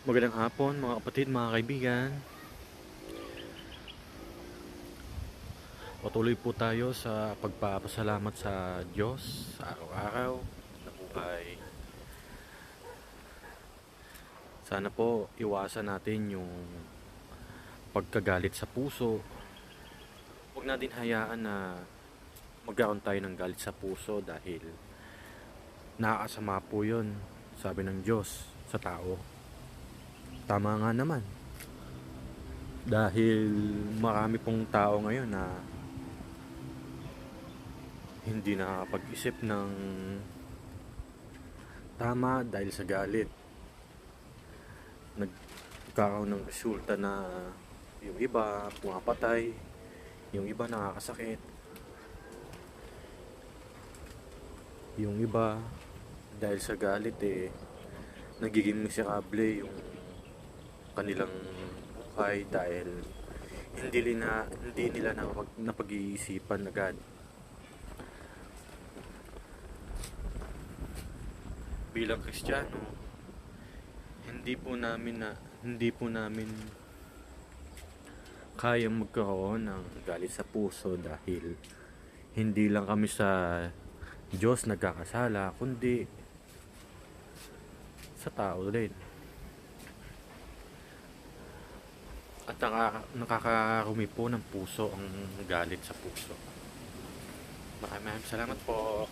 Magandang hapon mga kapatid, mga kaibigan. Patuloy po tayo sa pagpapasalamat sa Diyos sa araw-araw na buhay. Sana po iwasan natin yung pagkagalit sa puso. Huwag natin hayaan na magkaroon tayo ng galit sa puso dahil nakakasama po yun, sabi ng Diyos sa tao. Tama nga naman. Dahil marami pong tao ngayon na hindi nakakapag-isip ng tama dahil sa galit. Nagkakaroon ng resulta na yung iba pumapatay, yung iba nakakasakit, yung iba dahil sa galit nagiging miserable yung kanilang buhay dahil hindi nila napag-iisipan agad. Bilang Kristiyano, hindi po namin kaya magkaroon ng galit sa puso dahil hindi lang kami sa Diyos nagkakasala kundi sa tao din. At nakakarumi po ng puso ang galit sa puso. Maraming salamat po.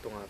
Ito nga